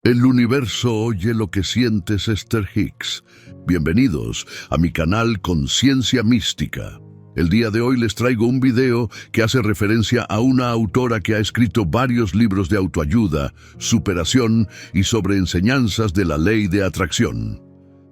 El universo oye lo que sientes, Esther Hicks. Bienvenidos a mi canal Conciencia Mística. El día de hoy les traigo un video que hace referencia a una autora que ha escrito varios libros de autoayuda, superación y sobre enseñanzas de la ley de atracción.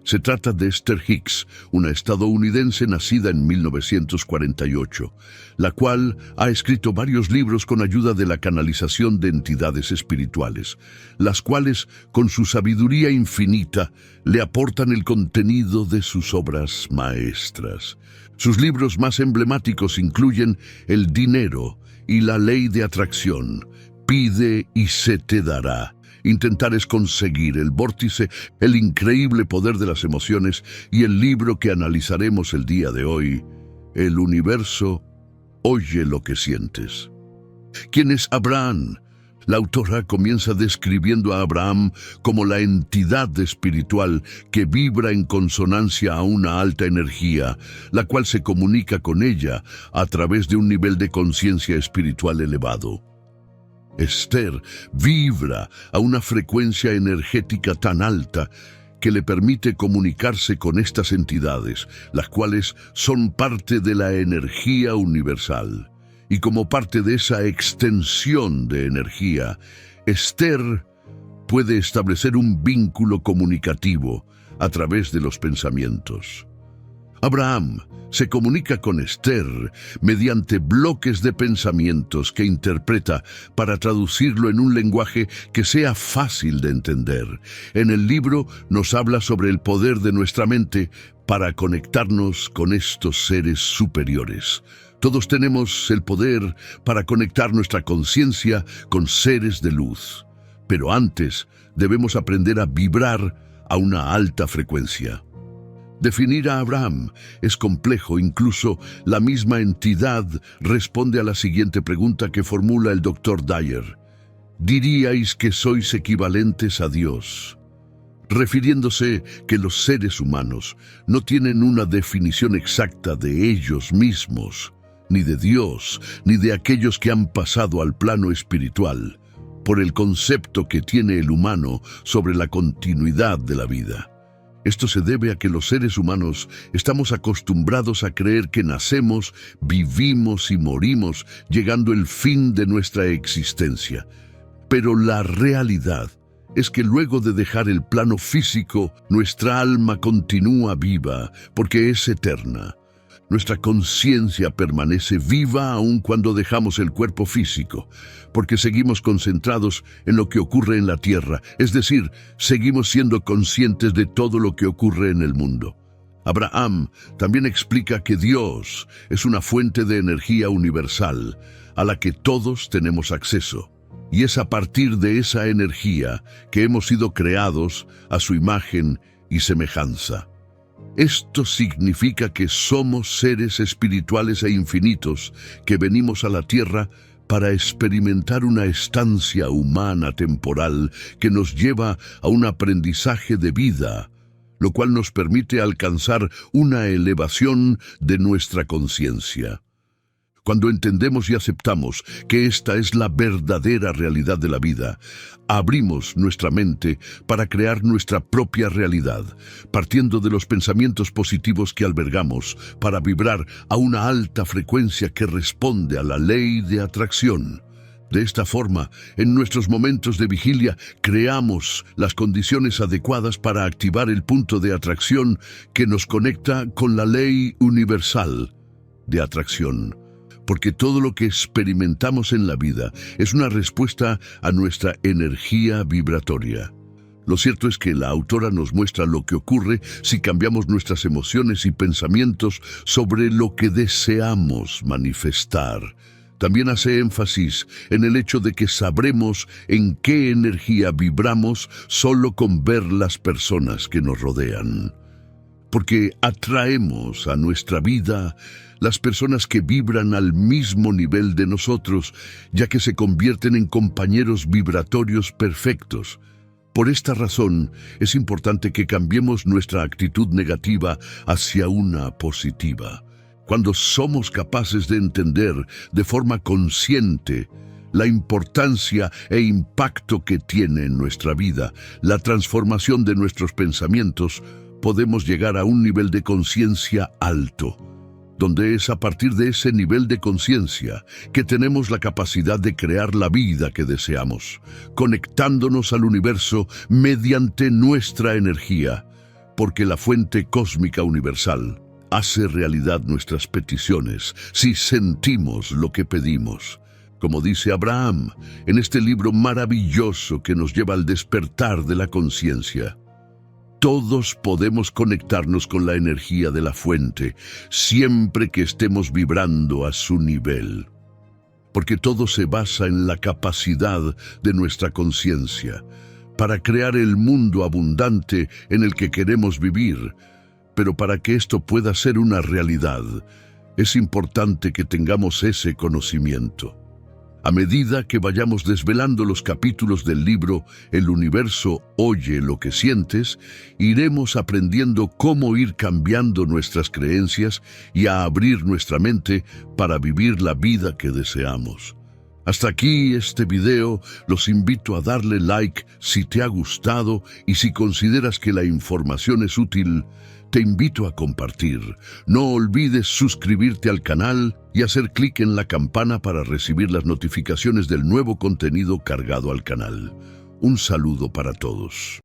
Se trata de Esther Hicks, una estadounidense nacida en 1948, la cual ha escrito varios libros con ayuda de la canalización de entidades espirituales, las cuales, con su sabiduría infinita, le aportan el contenido de sus obras maestras. Sus libros más emblemáticos incluyen El dinero y la ley de atracción, Pide y se te dará. Intentar es conseguir, El vórtice, El increíble poder de las emociones y el libro que analizaremos el día de hoy, El universo oye lo que sientes. ¿Quién es Abraham? La autora comienza describiendo a Abraham como la entidad espiritual que vibra en consonancia a una alta energía, la cual se comunica con ella a través de un nivel de conciencia espiritual elevado. Esther vibra a una frecuencia energética tan alta que le permite comunicarse con estas entidades, las cuales son parte de la energía universal. Y como parte de esa extensión de energía, Esther puede establecer un vínculo comunicativo a través de los pensamientos. Abraham se comunica con Esther mediante bloques de pensamientos que interpreta para traducirlo en un lenguaje que sea fácil de entender. En el libro nos habla sobre el poder de nuestra mente para conectarnos con estos seres superiores. Todos tenemos el poder para conectar nuestra conciencia con seres de luz, pero antes debemos aprender a vibrar a una alta frecuencia. Definir a Abraham es complejo, incluso la misma entidad responde a la siguiente pregunta que formula el Dr. Dyer. ¿Diríais que sois equivalentes a Dios? Refiriéndose que los seres humanos no tienen una definición exacta de ellos mismos, ni de Dios, ni de aquellos que han pasado al plano espiritual, por el concepto que tiene el humano sobre la continuidad de la vida. Esto se debe a que los seres humanos estamos acostumbrados a creer que nacemos, vivimos y morimos, llegando el fin de nuestra existencia. Pero la realidad es que luego de dejar el plano físico, nuestra alma continúa viva, porque es eterna. Nuestra conciencia permanece viva aun cuando dejamos el cuerpo físico, porque seguimos concentrados en lo que ocurre en la tierra, es decir, seguimos siendo conscientes de todo lo que ocurre en el mundo. Abraham también explica que Dios es una fuente de energía universal a la que todos tenemos acceso, y es a partir de esa energía que hemos sido creados a su imagen y semejanza. Esto significa que somos seres espirituales e infinitos que venimos a la tierra para experimentar una estancia humana temporal que nos lleva a un aprendizaje de vida, lo cual nos permite alcanzar una elevación de nuestra conciencia. Cuando entendemos y aceptamos que esta es la verdadera realidad de la vida, abrimos nuestra mente para crear nuestra propia realidad, partiendo de los pensamientos positivos que albergamos para vibrar a una alta frecuencia que responde a la ley de atracción. De esta forma, en nuestros momentos de vigilia, creamos las condiciones adecuadas para activar el punto de atracción que nos conecta con la ley universal de atracción. Porque todo lo que experimentamos en la vida es una respuesta a nuestra energía vibratoria. Lo cierto es que la autora nos muestra lo que ocurre si cambiamos nuestras emociones y pensamientos sobre lo que deseamos manifestar. También hace énfasis en el hecho de que sabremos en qué energía vibramos solo con ver las personas que nos rodean. Porque atraemos a nuestra vida las personas que vibran al mismo nivel de nosotros, ya que se convierten en compañeros vibratorios perfectos. Por esta razón, es importante que cambiemos nuestra actitud negativa hacia una positiva. Cuando somos capaces de entender de forma consciente la importancia e impacto que tiene en nuestra vida, la transformación de nuestros pensamientos, podemos llegar a un nivel de conciencia alto, donde es a partir de ese nivel de conciencia que tenemos la capacidad de crear la vida que deseamos, conectándonos al universo mediante nuestra energía, porque la fuente cósmica universal hace realidad nuestras peticiones si sentimos lo que pedimos. Como dice Abraham en este libro maravilloso que nos lleva al despertar de la conciencia. Todos podemos conectarnos con la energía de la fuente, siempre que estemos vibrando a su nivel. Porque todo se basa en la capacidad de nuestra conciencia, para crear el mundo abundante en el que queremos vivir. Pero para que esto pueda ser una realidad, es importante que tengamos ese conocimiento. A medida que vayamos desvelando los capítulos del libro El universo oye lo que sientes, iremos aprendiendo cómo ir cambiando nuestras creencias y a abrir nuestra mente para vivir la vida que deseamos. Hasta aquí este video, los invito a darle like si te ha gustado y si consideras que la información es útil, te invito a compartir. No olvides suscribirte al canal y hacer clic en la campana para recibir las notificaciones del nuevo contenido cargado al canal. Un saludo para todos.